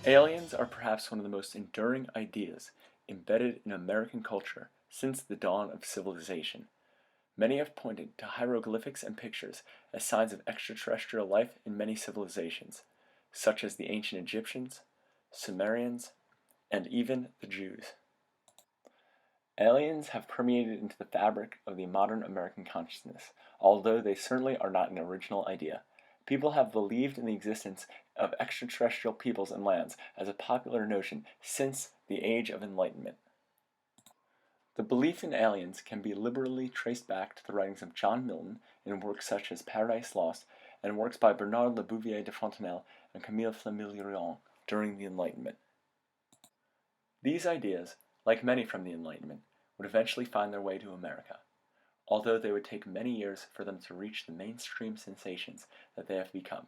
Aliens are perhaps one of the most enduring ideas embedded in American culture since the dawn of civilization. Many have pointed to hieroglyphics and pictures as signs of extraterrestrial life in many civilizations, such as the ancient Egyptians, Sumerians, and even the Jews. Aliens have permeated into the fabric of the modern American consciousness, although they certainly are not an original idea. People have believed in the existence of extraterrestrial peoples and lands as a popular notion since the Age of Enlightenment. The belief in aliens can be liberally traced back to the writings of John Milton in works such as Paradise Lost and works by Bernard Le Bouvier de Fontenelle and Camille Flammarion during the Enlightenment. These ideas, like many from the Enlightenment, would eventually find their way to America, although they would take many years for them to reach the mainstream sensations that they have become.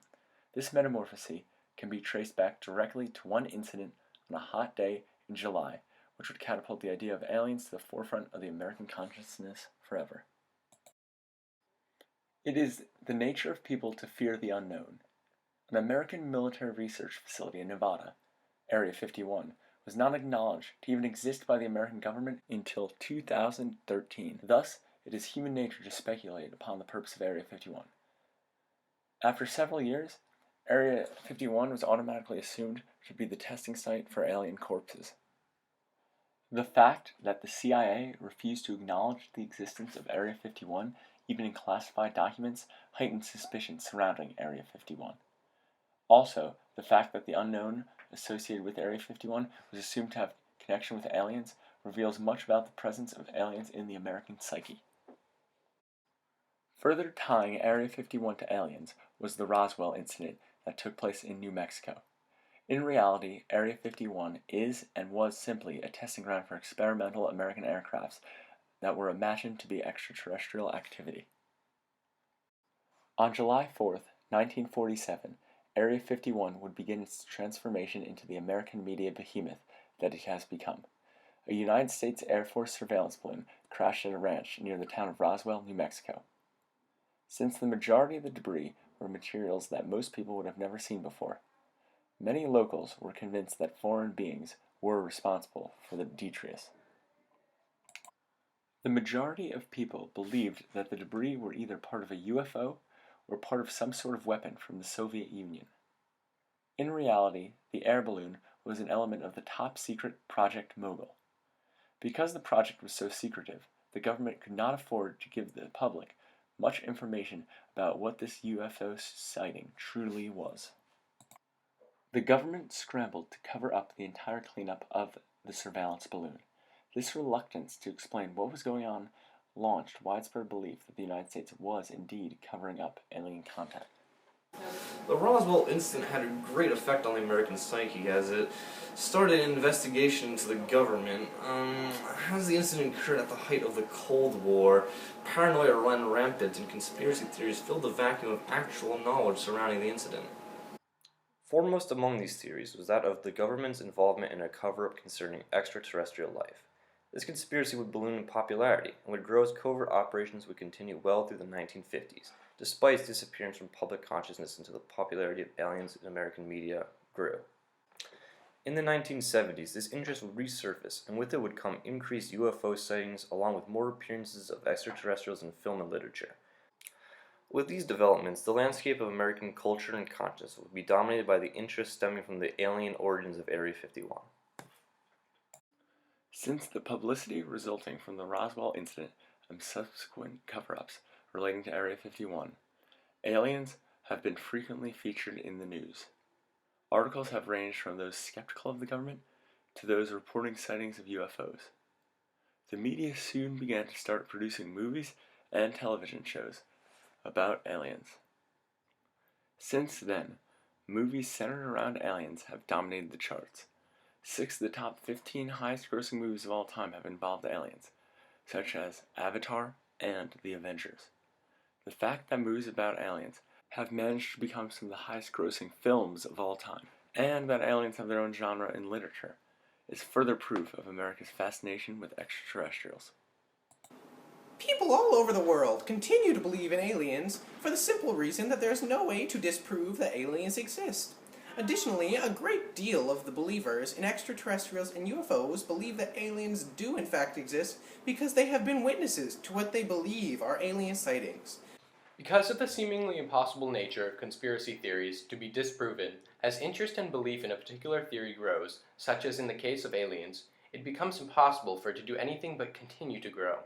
This metamorphosis can be traced back directly to one incident on a hot day in July, which would catapult the idea of aliens to the forefront of the American consciousness forever. It is the nature of people to fear the unknown. An American military research facility in Nevada, Area 51, was not acknowledged to even exist by the American government until 2013. Thus, it is human nature to speculate upon the purpose of Area 51. After several years, Area 51 was automatically assumed to be the testing site for alien corpses. The fact that the CIA refused to acknowledge the existence of Area 51, even in classified documents, heightened suspicion surrounding Area 51. Also, the fact that the unknown associated with Area 51 was assumed to have connection with aliens reveals much about the presence of aliens in the American psyche. Further tying Area 51 to aliens was the Roswell incident that took place in New Mexico. In reality, Area 51 is and was simply a testing ground for experimental American aircrafts that were imagined to be extraterrestrial activity. On July 4th, 1947, Area 51 would begin its transformation into the American media behemoth that it has become. A United States Air Force surveillance balloon crashed at a ranch near the town of Roswell, New Mexico. Since the majority of the debris were materials that most people would have never seen before, many locals were convinced that foreign beings were responsible for the detritus. The majority of people believed that the debris were either part of a UFO or part of some sort of weapon from the Soviet Union. In reality, the air balloon was an element of the top-secret Project Mogul. Because the project was so secretive, the government could not afford to give the public much information about what this UFO sighting truly was. The government scrambled to cover up the entire cleanup of the surveillance balloon. This reluctance to explain what was going on launched widespread belief that the United States was indeed covering up alien contact. The Roswell incident had a great effect on the American psyche as it started an investigation into the government. As the incident occurred at the height of the Cold War, paranoia ran rampant and conspiracy theories filled the vacuum of actual knowledge surrounding the incident. Foremost among these theories was that of the government's involvement in a cover-up concerning extraterrestrial life. This conspiracy would balloon in popularity and would grow as covert operations would continue well through the 1950s, despite its disappearance from public consciousness until the popularity of aliens in American media grew. In the 1970s, this interest would resurface, and with it would come increased UFO sightings along with more appearances of extraterrestrials in film and literature. With these developments, the landscape of American culture and consciousness would be dominated by the interest stemming from the alien origins of Area 51. Since the publicity resulting from the Roswell incident and subsequent cover-ups relating to Area 51, aliens have been frequently featured in the news. Articles have ranged from those skeptical of the government to those reporting sightings of UFOs. The media soon began to start producing movies and television shows about aliens. Since then, movies centered around aliens have dominated the charts. 6 of the top 15 highest-grossing movies of all time have involved aliens, such as Avatar and The Avengers. The fact that movies about aliens have managed to become some of the highest-grossing films of all time, and that aliens have their own genre in literature, is further proof of America's fascination with extraterrestrials. People all over the world continue to believe in aliens for the simple reason that there's no way to disprove that aliens exist. Additionally, a great deal of the believers in extraterrestrials and UFOs believe that aliens do in fact exist because they have been witnesses to what they believe are alien sightings. Because of the seemingly impossible nature of conspiracy theories to be disproven, as interest and belief in a particular theory grows, such as in the case of aliens, it becomes impossible for it to do anything but continue to grow.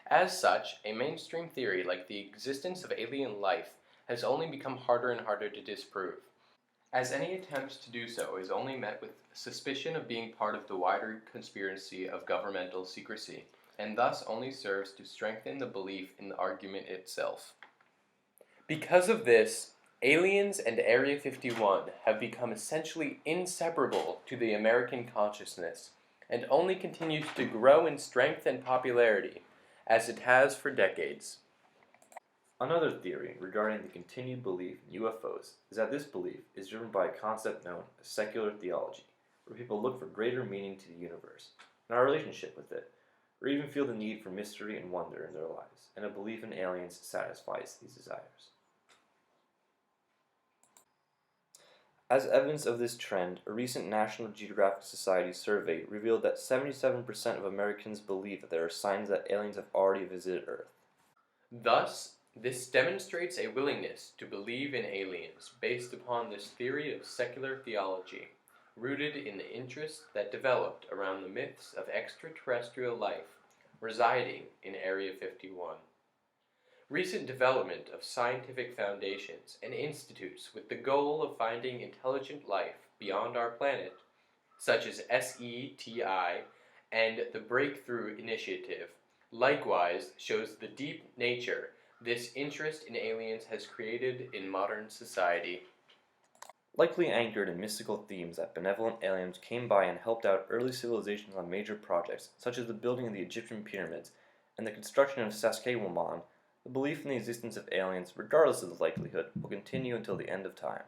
As such, a mainstream theory like the existence of alien life has only become harder and harder to disprove, as any attempt to do so is only met with suspicion of being part of the wider conspiracy of governmental secrecy, and thus only serves to strengthen the belief in the argument itself. Because of this, aliens and Area 51 have become essentially inseparable to the American consciousness, and only continues to grow in strength and popularity, as it has for decades. Another theory regarding the continued belief in UFOs is that this belief is driven by a concept known as secular theology, where people look for greater meaning to the universe and our relationship with it, or even feel the need for mystery and wonder in their lives, and a belief in aliens satisfies these desires. As evidence of this trend, a recent National Geographic Society survey revealed that 77% of Americans believe that there are signs that aliens have already visited Earth. Thus, this demonstrates a willingness to believe in aliens based upon this theory of secular theology, rooted in the interest that developed around the myths of extraterrestrial life residing in Area 51. Recent development of scientific foundations and institutes with the goal of finding intelligent life beyond our planet, such as SETI and the Breakthrough Initiative, likewise shows the deep nature this interest in aliens has created in modern society. Likely anchored in mystical themes that benevolent aliens came by and helped out early civilizations on major projects, such as the building of the Egyptian pyramids and the construction of Saskatchewan, the belief in the existence of aliens, regardless of the likelihood, will continue until the end of time.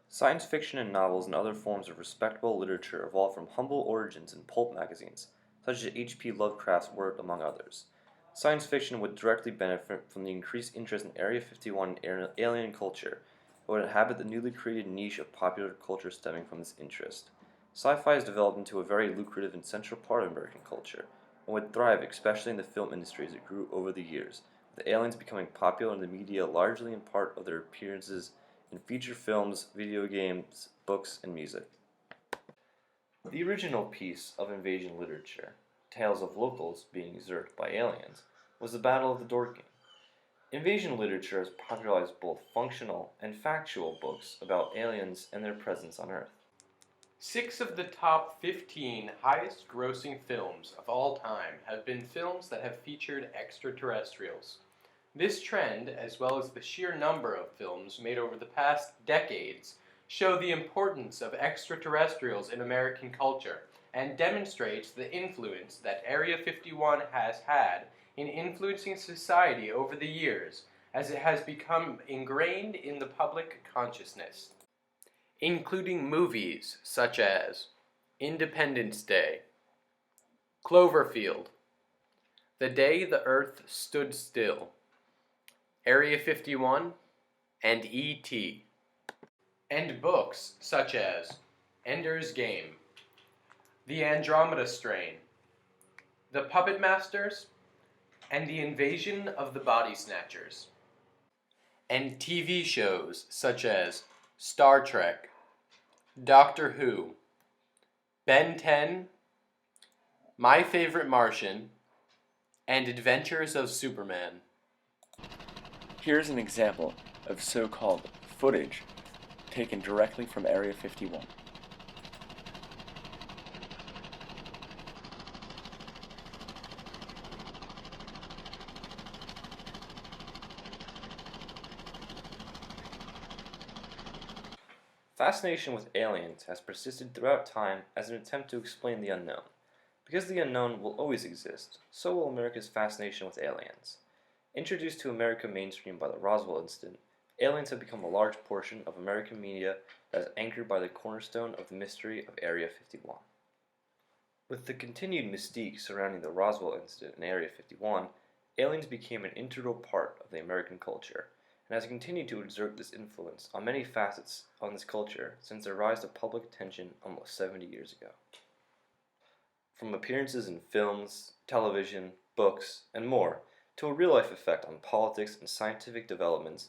Science fiction and novels and other forms of respectable literature evolved from humble origins in pulp magazines, such as H.P. Lovecraft's work among others. Science fiction would directly benefit from the increased interest in Area 51 and alien culture, and would inhabit the newly created niche of popular culture stemming from this interest. Sci-fi has developed into a very lucrative and central part of American culture, and would thrive especially in the film industry as it grew over the years, with aliens becoming popular in the media largely in part of their appearances in feature films, video games, books, and music. The original piece of invasion literature, Tales of Locals being usurped by aliens, was the Battle of the Dorking. Invasion literature has popularized both functional and factual books about aliens and their presence on Earth. 6 of the top 15 highest grossing films of all time have been films that have featured extraterrestrials. This trend, as well as the sheer number of films made over the past decades, show the importance of extraterrestrials in American culture and demonstrates the influence that Area 51 has had in influencing society over the years, as it has become ingrained in the public consciousness, including movies such as Independence Day, Cloverfield, The Day the Earth Stood Still, Area 51, and E.T., and books such as Ender's Game, The Andromeda Strain, The Puppet Masters, and The Invasion of the Body Snatchers, and TV shows such as Star Trek, Doctor Who, Ben 10, My Favorite Martian, and Adventures of Superman. Here's an example of so-called footage taken directly from Area 51. Fascination with aliens has persisted throughout time as an attempt to explain the unknown. Because the unknown will always exist, so will America's fascination with aliens. Introduced to America mainstream by the Roswell incident, aliens have become a large portion of American media that is anchored by the cornerstone of the mystery of Area 51. With the continued mystique surrounding the Roswell incident in Area 51, aliens became an integral part of the American culture, and has continued to exert this influence on many facets on this culture since their rise to public attention almost 70 years ago. From appearances in films, television, books, and more, to a real-life effect on politics and scientific developments,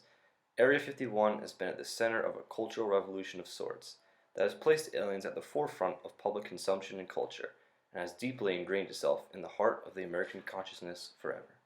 Area 51 has been at the center of a cultural revolution of sorts that has placed aliens at the forefront of public consumption and culture, and has deeply ingrained itself in the heart of the American consciousness forever.